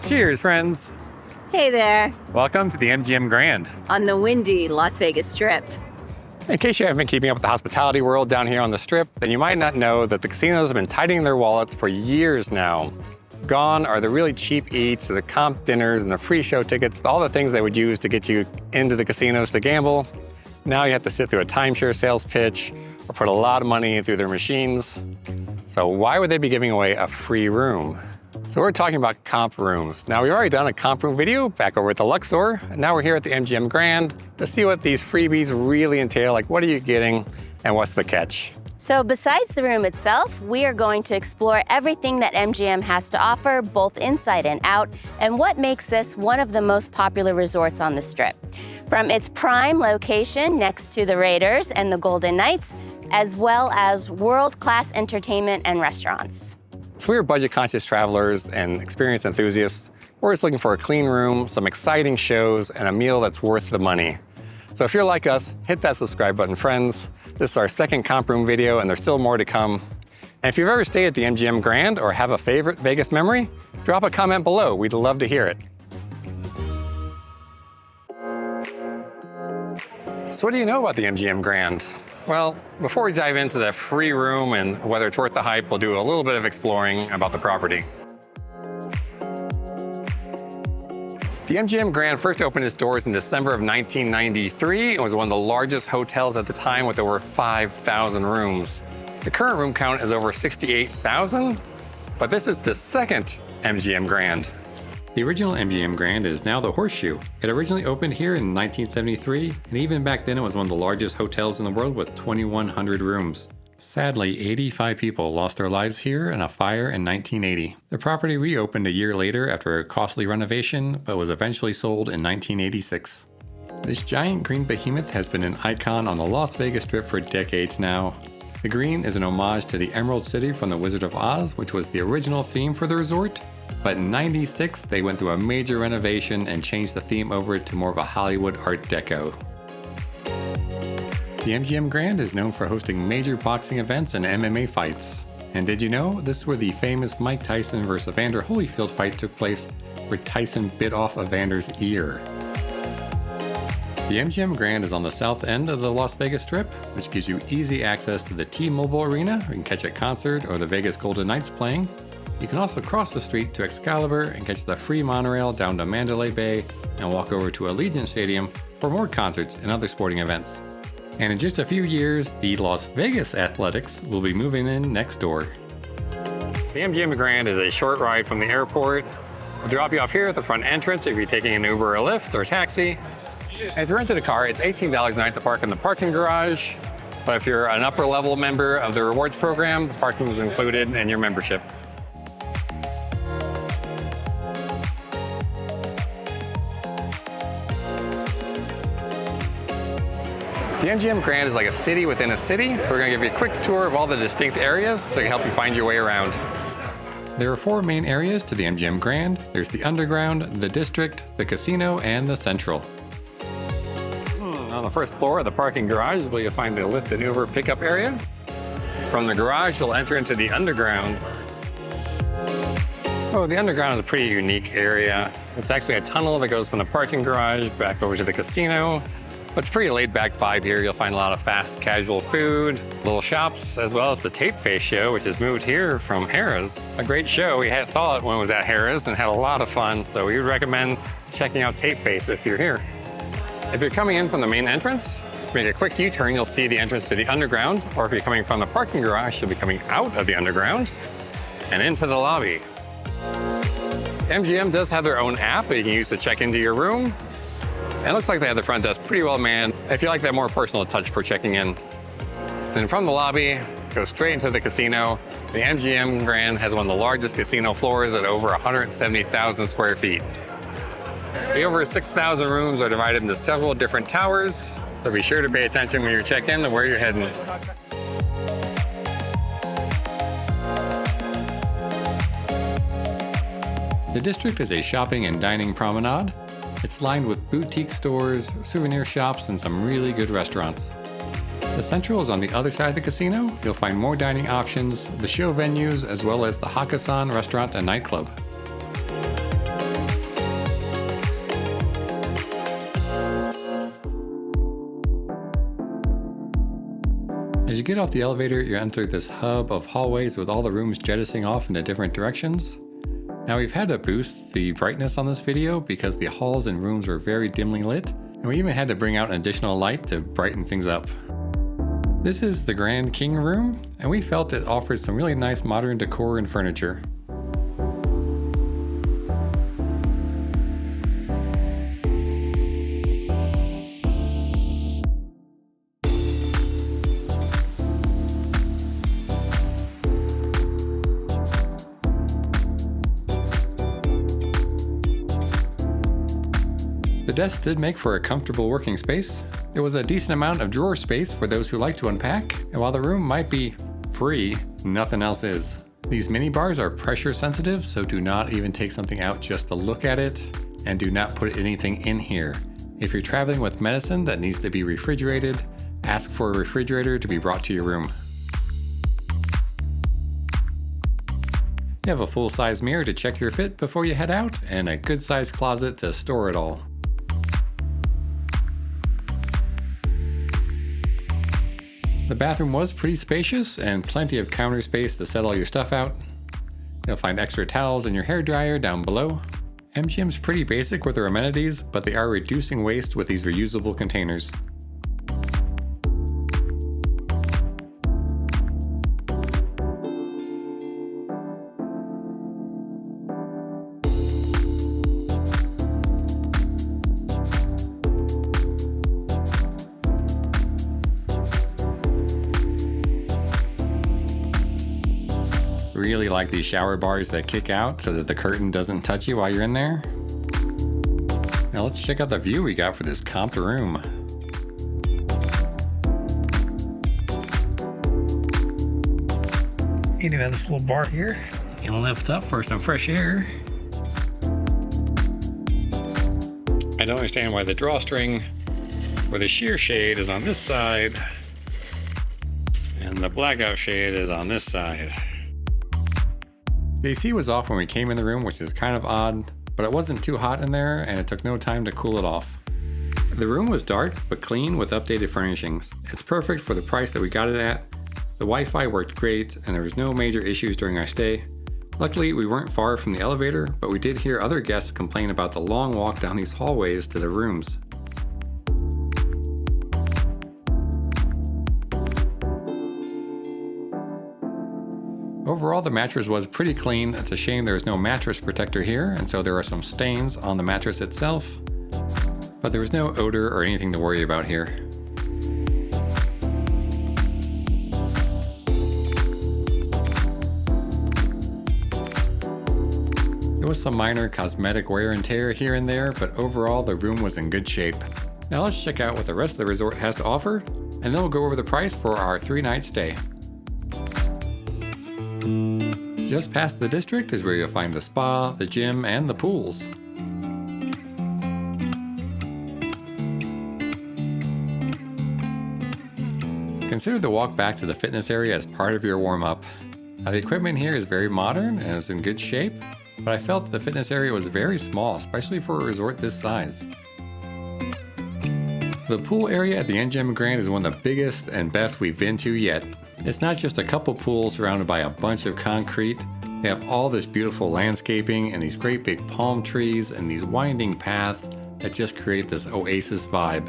Cheers, friends. Hey there, Welcome to the MGM Grand. on the windy Las Vegas Strip. In case you haven't been keeping up with the hospitality world down here on the Strip, then you might not know that the casinos have been tightening their wallets for years now. Gone are the really cheap eats, the comp dinners, and the free show tickets, all the things they would use to get you into the casinos to gamble. Now you have to sit through a timeshare sales pitch or put a lot of money through their machines. So why would they be giving away a free room? So we're talking about comp rooms. Now we've already done a comp room video back over at the Luxor, and now we're here at the MGM Grand to see what these freebies really entail, like what are you getting and what's the catch? So besides the room itself, we are going to explore everything that MGM has to offer, both inside and out, and what makes this one of the most popular resorts on the Strip. From its prime location next to the Raiders and the Golden Knights, as well as world-class entertainment and restaurants. So we're budget-conscious travelers and experience enthusiasts. We're just looking for a clean room, some exciting shows, and a meal that's worth the money. So if you're like us, hit that subscribe button, friends. This is our second comp room video, and there's still more to come. And if you've ever stayed at the MGM Grand or have a favorite Vegas memory, drop a comment below. We'd love to hear it. So what do you know about the MGM Grand? Well, before we dive into the free room and whether it's worth the hype, we'll do a little bit of exploring about the property. The MGM Grand first opened its doors in December of 1993 and was one of the largest hotels at the time with over 5,000 rooms. The current room count is over 68,000, but this is the second MGM Grand. The original MGM Grand is now the Horseshoe. It originally opened here in 1973, and even back then it was one of the largest hotels in the world with 2,100 rooms. Sadly, 85 people lost their lives here in a fire in 1980. The property reopened a year later after a costly renovation, but was eventually sold in 1986. This giant green behemoth has been an icon on the Las Vegas Strip for decades now. The green is an homage to the Emerald City from The Wizard of Oz, which was the original theme for the resort. But in '96, they went through a major renovation and changed the theme over to more of a Hollywood Art Deco. The MGM Grand is known for hosting major boxing events and MMA fights. And did you know this is where the famous Mike Tyson vs. Evander Holyfield fight took place, where Tyson bit off Evander's ear? The MGM Grand is on the south end of the Las Vegas Strip, which gives you easy access to the T-Mobile Arena, where you can catch a concert or the Vegas Golden Knights playing. You can also cross the street to Excalibur and catch the free monorail down to Mandalay Bay and walk over to Allegiant Stadium for more concerts and other sporting events. And in just a few years, the Las Vegas Athletics will be moving in next door. The MGM Grand is a short ride from the airport. We'll drop you off here at the front entrance if you're taking an Uber or Lyft or a taxi. And if you're renting a car, it's $18 a night to park in the parking garage. But if you're an upper level member of the rewards program, parking is included in your membership. The MGM Grand is like a city within a city, so we're going to give you a quick tour of all the distinct areas so it can help you find your way around. There are four main areas to the MGM Grand. There's the Underground, the District, the Casino, and the Central. On the first floor of the parking garage is where you'll find the Lyft and Uber pickup area. From the garage, you'll enter into the Underground. Oh, the Underground is a pretty unique area. It's actually a tunnel that goes from the parking garage back over to the casino. It's a pretty laid-back vibe here. You'll find a lot of fast, casual food, little shops, as well as the Tape Face show, which has moved here from Harrah's. A great show. We saw it when it was at Harrah's and had a lot of fun. So we would recommend checking out Tape Face if you're here. If you're coming in from the main entrance, make a quick U-turn, you'll see the entrance to the Underground. Or if you're coming from the parking garage, you'll be coming out of the Underground and into the lobby. MGM does have their own app that you can use to check into your room. And it looks like they have the front desk pretty well manned if you like that more personal touch for checking in. Then from the lobby, go straight into the casino. The MGM Grand has one of the largest casino floors at over 170,000 square feet. The over 6,000 rooms are divided into several different towers, so be sure to pay attention when you check in to where you're heading. The District is a shopping and dining promenade. It's lined with boutique stores, souvenir shops, and some really good restaurants. The Central is on the other side of the casino. You'll find more dining options, the show venues, as well as the Hakkasan restaurant and nightclub. As you get off the elevator, you enter this hub of hallways with all the rooms jettisoning off into different directions. Now we've had to boost the brightness on this video because the halls and rooms were very dimly lit, and we even had to bring out an additional light to brighten things up. This is the Grand King room, and we felt it offered some really nice modern decor and furniture. The desk did make for a comfortable working space. There was a decent amount of drawer space for those who like to unpack, and while the room might be free, nothing else is. These mini bars are pressure sensitive, so do not even take something out just to look at it, and do not put anything in here. If you're traveling with medicine that needs to be refrigerated, ask for a refrigerator to be brought to your room. You have a full-size mirror to check your fit before you head out, and a good-sized closet to store it all. The bathroom was pretty spacious and plenty of counter space to set all your stuff out. You'll find extra towels and your hairdryer down below. MGM's pretty basic with their amenities, but they are reducing waste with these reusable containers. Really like these shower bars that kick out so that the curtain doesn't touch you while you're in there. Now let's check out the view we got for this comped room. You do have this little bar here. You can lift up for some fresh air. I don't understand why the drawstring for the sheer shade is on this side and the blackout shade is on this side. The AC was off when we came in the room, which is kind of odd, but it wasn't too hot in there and it took no time to cool it off. The room was dark but clean with updated furnishings. It's perfect for the price that we got it at. The Wi-Fi worked great and there was no major issues during our stay. Luckily, we weren't far from the elevator, but we did hear other guests complain about the long walk down these hallways to their rooms. Overall, the mattress was pretty clean. It's a shame there is no mattress protector here, and so there are some stains on the mattress itself, but there was no odor or anything to worry about here. There was some minor cosmetic wear and tear here and there, but overall the room was in good shape. Now let's check out what the rest of the resort has to offer, and then we'll go over the price for our 3-night stay. Just past the district is where you'll find the spa, the gym, and the pools. Consider the walk back to the fitness area as part of your warm-up. Now the equipment here is very modern and is in good shape, but I felt the fitness area was very small, especially for a resort this size. The pool area at the MGM Grand is one of the biggest and best we've been to yet. It's not just a couple pools surrounded by a bunch of concrete. They have all this beautiful landscaping and these great big palm trees and these winding paths that just create this oasis vibe.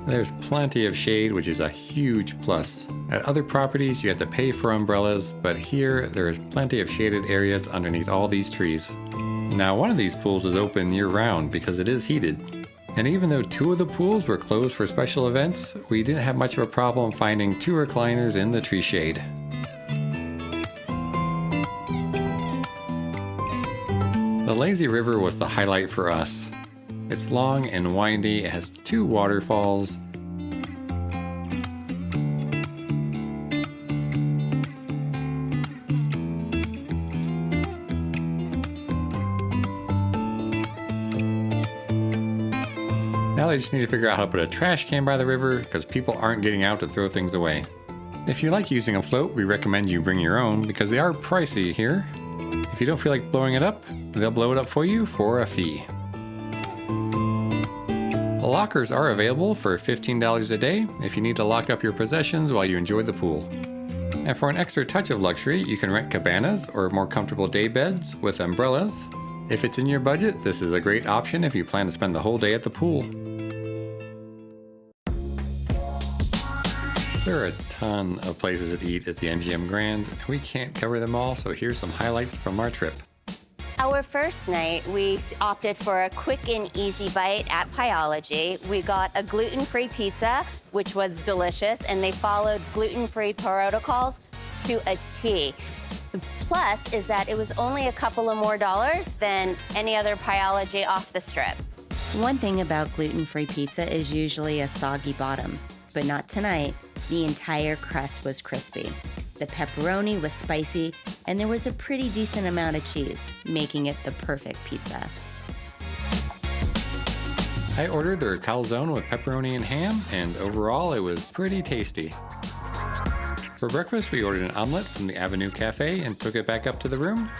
There's plenty of shade, which is a huge plus. At other properties, you have to pay for umbrellas, but here there is plenty of shaded areas underneath all these trees. Now, one of these pools is open year-round because it is heated. And even though 2 of the pools were closed for special events, we didn't have much of a problem finding 2 recliners in the tree shade. The lazy river was the highlight for us. It's long and windy, it has 2 waterfalls. Now they just need to figure out how to put a trash can by the river because people aren't getting out to throw things away. If you like using a float, we recommend you bring your own because they are pricey here. If you don't feel like blowing it up, they'll blow it up for you for a fee. Lockers are available for $15 a day if you need to lock up your possessions while you enjoy the pool. And for an extra touch of luxury, you can rent cabanas or more comfortable day beds with umbrellas. If it's in your budget, this is a great option if you plan to spend the whole day at the pool. There are a ton of places to eat at the MGM Grand, and we can't cover them all, so here's some highlights from our trip. Our first night, we opted for a quick and easy bite at Pyology. We got a gluten-free pizza, which was delicious, and they followed gluten-free protocols to a T. The plus is that it was only a couple of more dollars than any other Pyology off the strip. One thing about gluten-free pizza is usually a soggy bottom, but not tonight. The entire crust was crispy. The pepperoni was spicy, and there was a pretty decent amount of cheese, making it the perfect pizza. I ordered their calzone with pepperoni and ham, and overall it was pretty tasty. For breakfast, we ordered an omelet from the Avenue Cafe and took it back up to the room.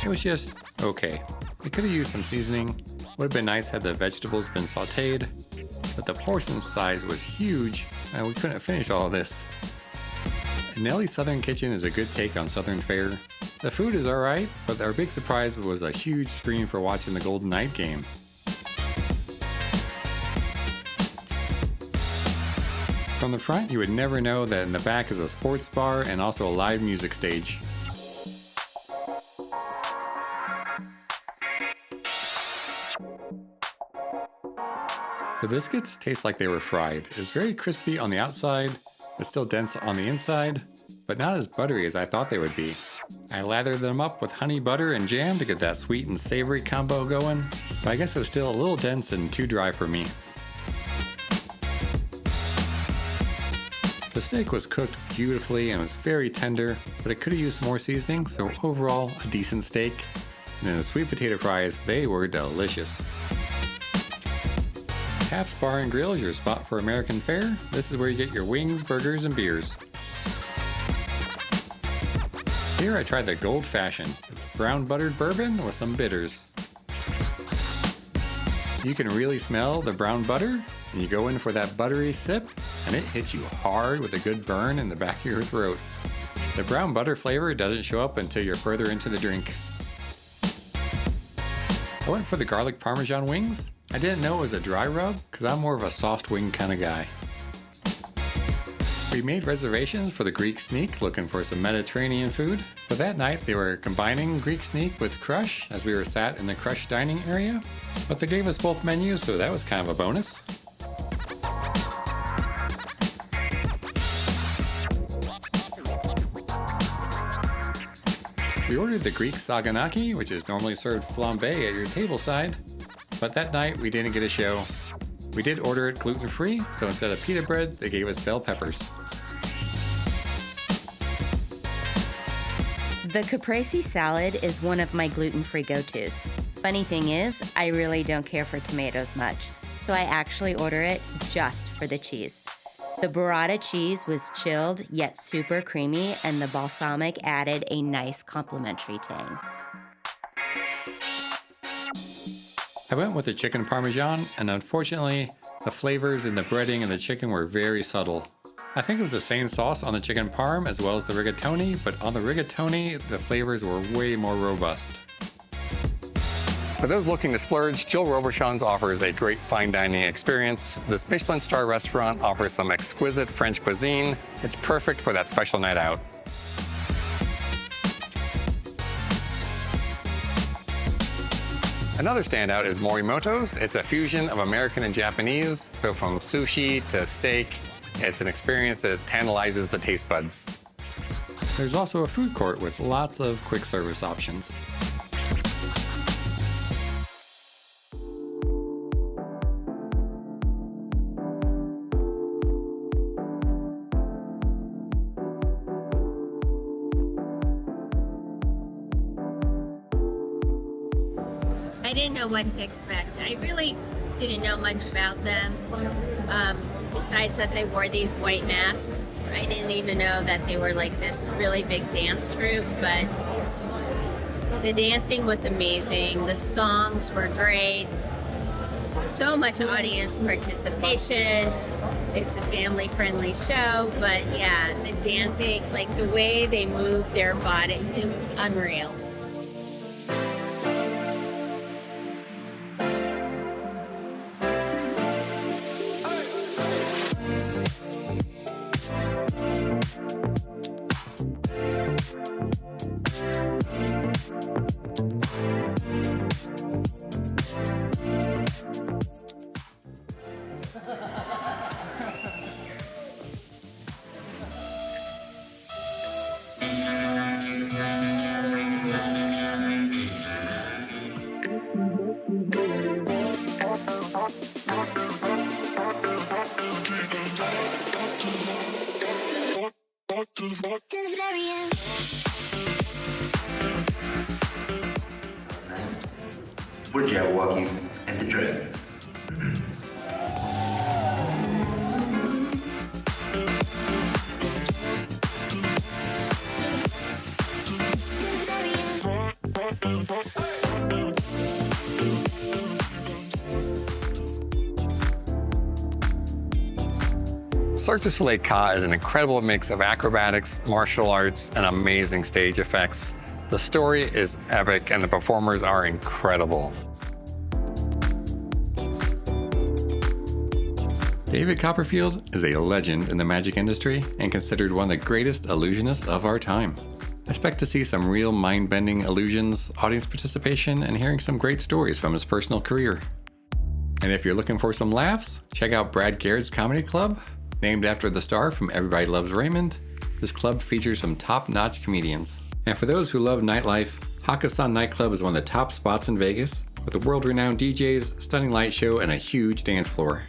It was just okay. It could have used some seasoning. Would have been nice had the vegetables been sauteed, but the portion size was huge, and we couldn't finish all of this. Nellie's Southern Kitchen is a good take on Southern fare. The food is alright, but our big surprise was a huge screen for watching the Golden Knight game. From the front, you would never know that in the back is a sports bar and also a live music stage. The biscuits taste like they were fried. It's very crispy on the outside, but still dense on the inside, but not as buttery as I thought they would be. I lathered them up with honey butter and jam to get that sweet and savory combo going, but I guess it was still a little dense and too dry for me. The steak was cooked beautifully and was very tender, but it could have used some more seasoning, so overall, a decent steak. And then the sweet potato fries, they were delicious. Taps Bar and Grill is your spot for American fare. This is where you get your wings, burgers, and beers. Here I tried the Gold Fashioned. It's brown buttered bourbon with some bitters. You can really smell the brown butter, and you go in for that buttery sip, and it hits you hard with a good burn in the back of your throat. The brown butter flavor doesn't show up until you're further into the drink. I went for the garlic parmesan wings. I didn't know it was a dry rub because I'm more of a soft wing kind of guy. We made reservations for the Greek Sneak looking for some Mediterranean food, but that night they were combining Greek Sneak with Crush as we were sat in the Crush dining area, but they gave us both menus, so that was kind of a bonus. We ordered the Greek Saganaki, which is normally served flambe at your tableside, but that night we didn't get a show. We did order it gluten-free, so instead of pita bread, they gave us bell peppers. The caprese salad is one of my gluten-free go-tos. Funny thing is, I really don't care for tomatoes much, so I actually order it just for the cheese. The burrata cheese was chilled yet super creamy, and the balsamic added a nice complimentary tang. I went with the chicken parmesan, and unfortunately, the flavors in the breading and the chicken were very subtle. I think it was the same sauce on the chicken parm as well as the rigatoni, but on the rigatoni, the flavors were way more robust. For those looking to splurge, Jill Robertson's offers a great fine dining experience. This Michelin star restaurant offers some exquisite French cuisine. It's perfect for that special night out. Another standout is Morimoto's. It's a fusion of American and Japanese, so from sushi to steak, it's an experience that tantalizes the taste buds. There's also a food court with lots of quick service options. I didn't know what to expect. I really didn't know much about them. Besides that they wore these white masks. I didn't even know that they were like this really big dance troupe, but the dancing was amazing. The songs were great. so much audience participation. It's a family-friendly show, but yeah, the dancing, like the way they move their body, it was unreal. We're Jabberwockies and the Dragons. Cirque du Soleil Ka is an incredible mix of acrobatics, martial arts, and amazing stage effects. The story is epic and the performers are incredible. David Copperfield is a legend in the magic industry and considered one of the greatest illusionists of our time. Expect to see some real mind-bending illusions, audience participation, and hearing some great stories from his personal career. And if you're looking for some laughs, check out Brad Garrett's Comedy Club. Named after the star from Everybody Loves Raymond, this club features some top-notch comedians. And for those who love nightlife, Hakkasan Nightclub is one of the top spots in Vegas, with the world-renowned DJs, stunning light show, and a huge dance floor.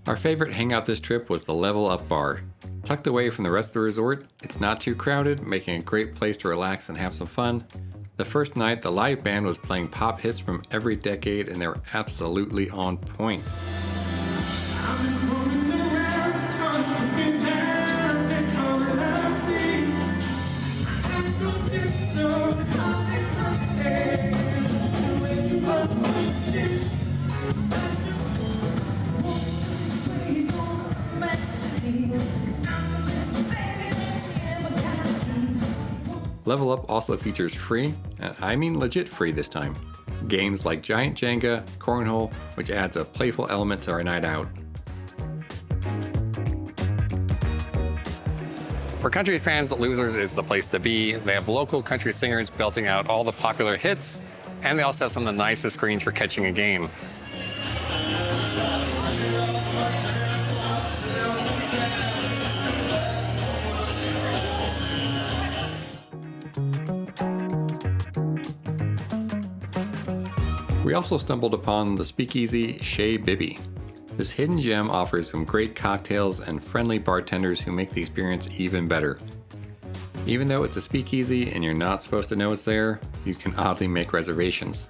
Our favorite hangout this trip was the Level Up Bar. Tucked away from the rest of the resort, it's not too crowded, making a great place to relax and have some fun. The first night, the live band was playing pop hits from every decade, and they were absolutely on point. Level Up also features free, and I mean legit free this time, games like Giant Jenga, Cornhole, which adds a playful element to our night out. For country fans, Losers is the place to be. They have local country singers belting out all the popular hits, and they also have some of the nicest screens for catching a game. We also stumbled upon the speakeasy Chez Bibby. This hidden gem offers some great cocktails and friendly bartenders who make the experience even better. Even though it's a speakeasy and you're not supposed to know it's there, you can oddly make reservations.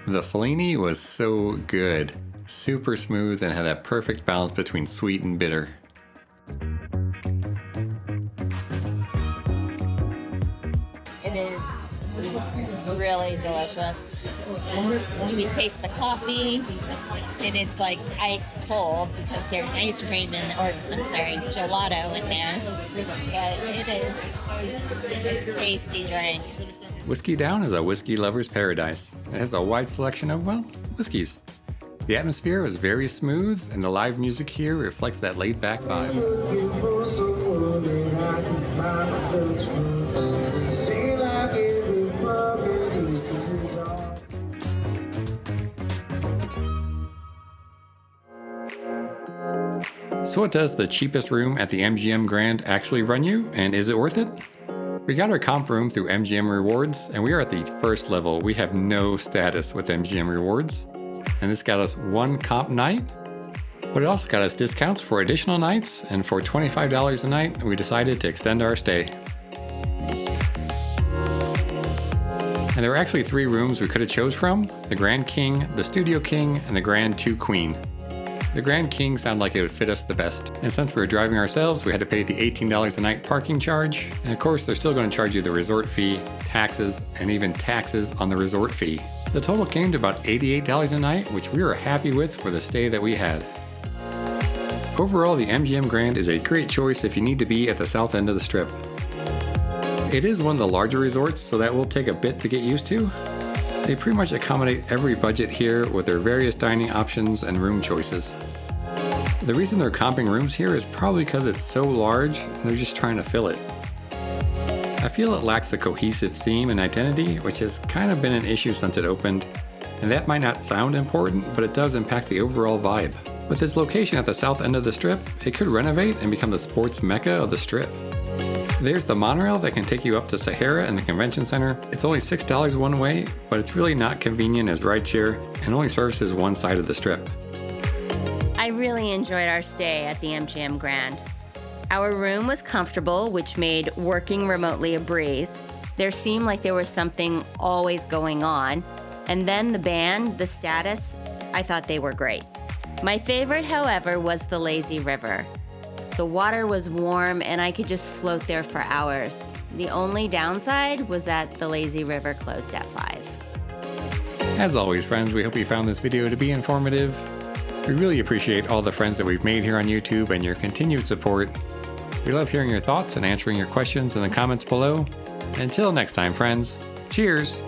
The Fellini was so good, super smooth, and had that perfect balance between sweet and bitter. It is really delicious. You can taste the coffee, and it's like ice cold because there's ice cream gelato in there. But it is a tasty drink. Whiskey Down is a whiskey lover's paradise. It has a wide selection of, well, whiskeys. The atmosphere was very smooth, and the live music here reflects that laid-back vibe. So what does the cheapest room at the MGM Grand actually run you, and is it worth it? We got our comp room through MGM Rewards, and we are at the first level. We have no status with MGM Rewards, and this got us one comp night, but it also got us discounts for additional nights, and for $25 a night, we decided to extend our stay. And there were actually 3 rooms we could have chose from: the Grand King, the Studio King, and the Grand 2 Queen. The Grand King sounded like it would fit us the best, and since we were driving ourselves, we had to pay the $18 a night parking charge, and of course they're still going to charge you the resort fee, taxes, and even taxes on the resort fee. The total came to about $88 a night, which we were happy with for the stay that we had. Overall, the MGM Grand is a great choice if you need to be at the south end of the Strip. It is one of the larger resorts, so that will take a bit to get used to. They pretty much accommodate every budget here with their various dining options and room choices. The reason they're comping rooms here is probably because it's so large and they're just trying to fill it. I feel it lacks a cohesive theme and identity, which has kind of been an issue since it opened, and that might not sound important, but it does impact the overall vibe. With its location at the south end of the Strip, it could renovate and become the sports mecca of the Strip. There's the monorail that can take you up to Sahara and the convention center. It's only $6 one way, but it's really not convenient as rideshare and only services one side of the Strip. I really enjoyed our stay at the MGM Grand. Our room was comfortable, which made working remotely a breeze. There seemed like there was something always going on. And then the band, the Status, I thought they were great. My favorite, however, was the lazy river. The water was warm and I could just float there for hours. The only downside was that the lazy river closed at 5. As always, friends, we hope you found this video to be informative. We really appreciate all the friends that we've made here on YouTube and your continued support. We love hearing your thoughts and answering your questions in the comments below. Until next time, friends, cheers!